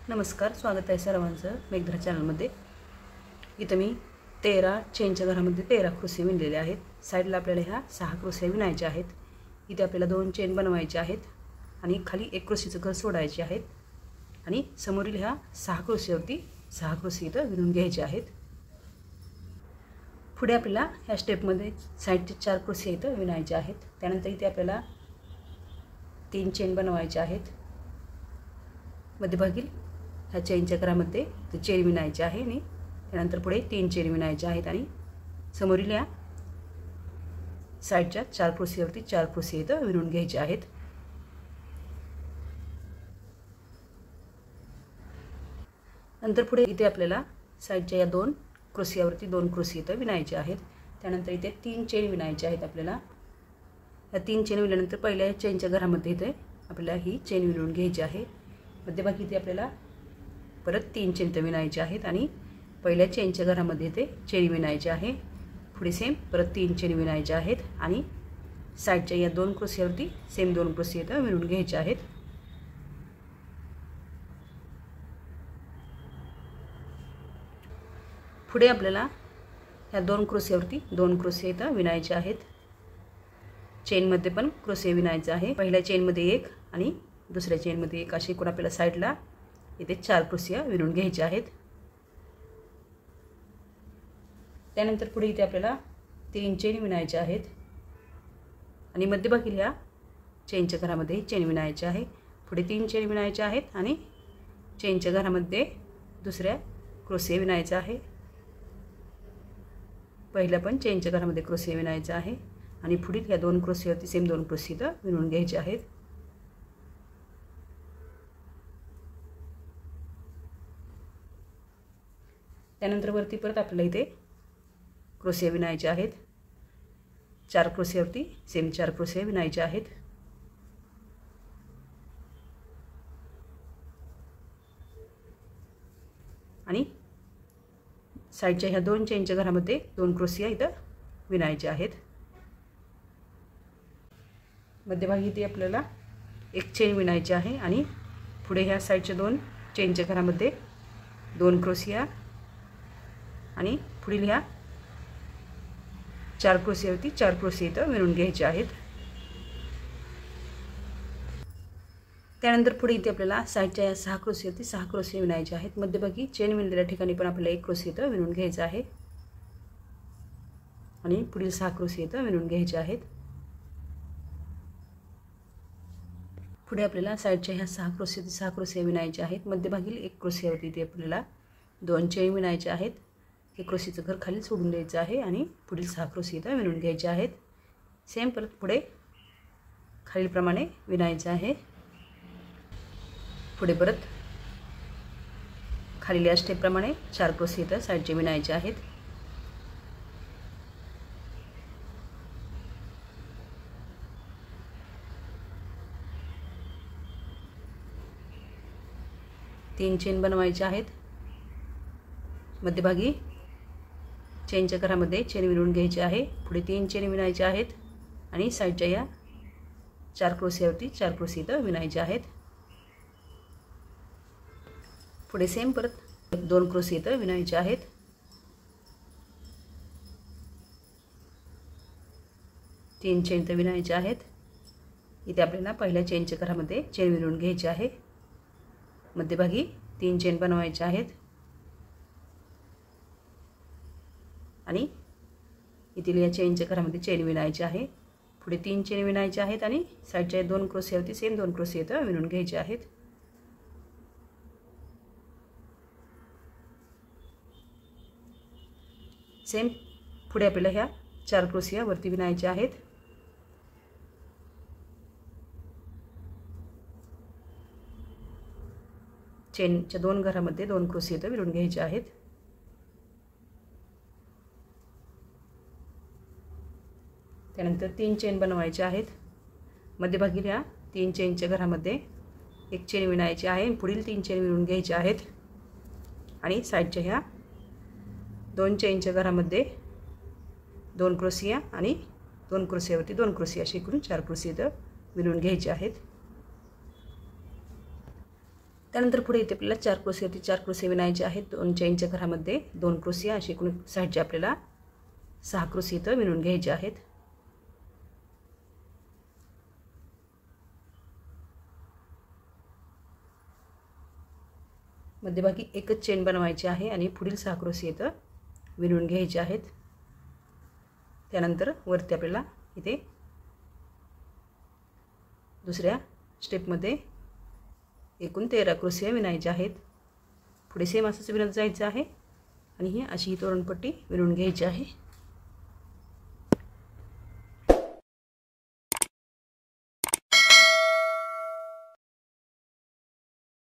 नमस्कार, स्वागत आहे सर्वांचं मेघधरा चॅनलमध्ये। इथं मी 13 चेनच्या घरामध्ये 13 क्रोशे विणलेले आहेत। साईडला आपल्याला ह्या 6 क्रोशे विणायच्या आहेत। इथे आपल्याला 2 चेन बनवायचे आहेत आणि खाली 1 क्रोशीचं घर सोडायचे आहेत आणि समोरील ह्या 6 क्रोशेवरती 6 क्रोशे इथं विणून घ्यायचे आहेत। पुढे आपल्याला ह्या स्टेपमध्ये साईडचे 4 क्रोशे इथं विणायचे आहेत। त्यानंतर इथे आपल्याला 3 चेन बनवायचे आहेत। मध्यभागी ह्या चेनच्या घरामध्ये ते चेन विणायचे आहे आणि त्यानंतर पुढे 3 चेन विणायचे आहेत आणि समोरील या साईडच्या 4 क्रोशेवरती 4 क्रोशे इथं विणून घ्यायचे आहेत। नंतर पुढे इथे आपल्याला साईडच्या या 2 क्रोशेवरती 2 क्रोशे इथं विणायचे आहेत। त्यानंतर इथे 3 चेन विणायचे आहेत आपल्याला। या 3 चेन विणल्यानंतर पहिल्या चेनच्या घरामध्ये इथे आपल्याला ही चेन विणून घ्यायची आहे। मध्यभागी इथे आपल्याला परत 3 चेन इथं विणायचे आहेत आणि पहिल्या चेनच्या घरामध्ये इथे चेन विणायचे आहे। पुढे सेम परत 3 चेन विणायचे आहेत आणि साईडच्या या 2 क्रोशेवरती सेम 2 क्रोशे इथं विणून घ्यायचे आहेत। पुढे आपल्याला ह्या 2 क्रोशेवरती 2 क्रोशे इथं विणायचे आहेत। चेनमध्ये पण क्रोशे विणायचे आहे। पहिल्या चेनमध्ये 1 आणि दुसऱ्या चेनमध्ये 1 असे एकूण आपल्याला साईडला इथे 4 क्रोशे विणून घ्यायचे आहेत। त्यानंतर पुढे इथे आपल्याला 3 चेन विणायचे आहेत आणि मध्यभागी ह्या चेनच्या घरामध्ये चेन विणायचे आहे। पुढे 3 चेन विणायचे आहेत आणि चेनच्या घरामध्ये दुसऱ्या क्रोशे विणायचे आहे। पहिल्या पण चेनच्या घरामध्ये क्रोशे विणायचे आहे आणि पुढील या 2 क्रोशेवरती सेम 2 क्रोशे इथं विणून घ्यायचे आहेत। त्यानंतर वरती परत आपल्याला इथे क्रोशे विणायचे आहेत। 4 क्रोशेवरती सेम 4 क्रोशे विणायचे आहेत आणि साईडच्या ह्या 2 चेनच्या घरामध्ये 2 क्रोशे इथं विणायचे आहेत। मध्यभागी इथे आपल्याला 1 चेन विणायची आहे आणि पुढे ह्या साईडच्या 2 चेनच्या घरामध्ये 2 क्रोशे आणि पुढील ह्या 4 क्रोशेवरती 4 क्रोशे इथं विणून घ्यायचे आहेत। त्यानंतर पुढे इथे आपल्याला साईडच्या या 6 क्रोशेवरती 6 क्रोशे विणायचे आहेत। मध्यभागी चेन विणलेल्या ठिकाणी पण आपल्याला 1 क्रोशे इथं विणून घ्यायचं आहे आणि पुढील 6 क्रोशे इथं विणून घ्यायचे आहेत। पुढे आपल्याला साईडच्या ह्या 6 क्रोशेवरती 6 क्रोशे विणायचे आहेत। मध्यभागी 1 क्रोशेवरती इथे आपल्याला 2 चेन विणायचे आहेत। हे क्रोशीचं घर खाली सोडून द्यायचं आहे आणि पुढील 6 क्रोशे इथं विणून घ्यायचे आहेत। सेम परत पुढे खालीलप्रमाणे विणायचं आहे। पुढे परत खालील या स्टेपप्रमाणे 4 क्रोशे इथं साईडचे विणायचे आहेत। तीन चेन बनवायचे आहेत। मध्यभागी चेनच्या घरामध्ये चेन विणून घ्यायचे आहे। पुढे 3 चेन विणायचे आहेत आणि साईडच्या या 4 क्रोशेवरती 4 क्रोशे इथं विणायचे आहेत। पुढे सेम परत 2 क्रोशे इथं विणायचे आहेत। तीन चेन इथं विणायचे आहेत। इथे आपल्याला पहिल्या चेनच्या घरामध्ये चेन विणून घ्यायचे आहे। मध्यभागी 3 चेन बनवायचे आहेत आणि इथे या चेनच्या घरामध्ये चेन विणायचे आहे। पुढे 3 चेन विणायचे आहेत आणि साईडच्या 2 क्रोशेवरती सेम 2 क्रोशे इथं विणून घ्यायचे आहेत। सेम पुढे आपल्याला ह्या 4 क्रोशे वरती विणायचे आहेत। चेनच्या 2 घरामध्ये 2 क्रोशे इथं विणून घ्यायचे आहेत। त्यानंतर 3 चेन बनवायचे आहेत। मध्यभागी ह्या 3 चेनच्या घरामध्ये 1 चेन विणायची आहे। पुढील 3 चेन विणून घ्यायचे आहेत आणि साईडच्या ह्या 2 चेनच्या घरामध्ये 2 क्रोशे आणि 2 क्रोशेवरती 2 क्रोशे असे एकूण 4 क्रोशे इथं विणून घ्यायचे आहेत। त्यानंतर पुढे इथे आपल्याला 4 क्रोशीवरती 4 क्रोशी विणायचे आहेत. 2 चेनच्या घरामध्ये 2 क्रोशी अशी एकूण साईडचे आपल्याला 6 क्रोशी इथं विणून घ्यायचे आहेत. मध्यभागी एकच चेन बनवायची आहे आणि पुढील 6 क्रोशी इथं विणून घ्यायचे आहेत. त्यानंतर वरती आपल्याला इथे दुसऱ्या स्टेपमध्ये एकूण 13 क्रोशी विणायच्या आहेत. पुढे सेम असंच विणत जायचं आहे आणि ही अशी तोरणपट्टी विणून घ्यायची आहे.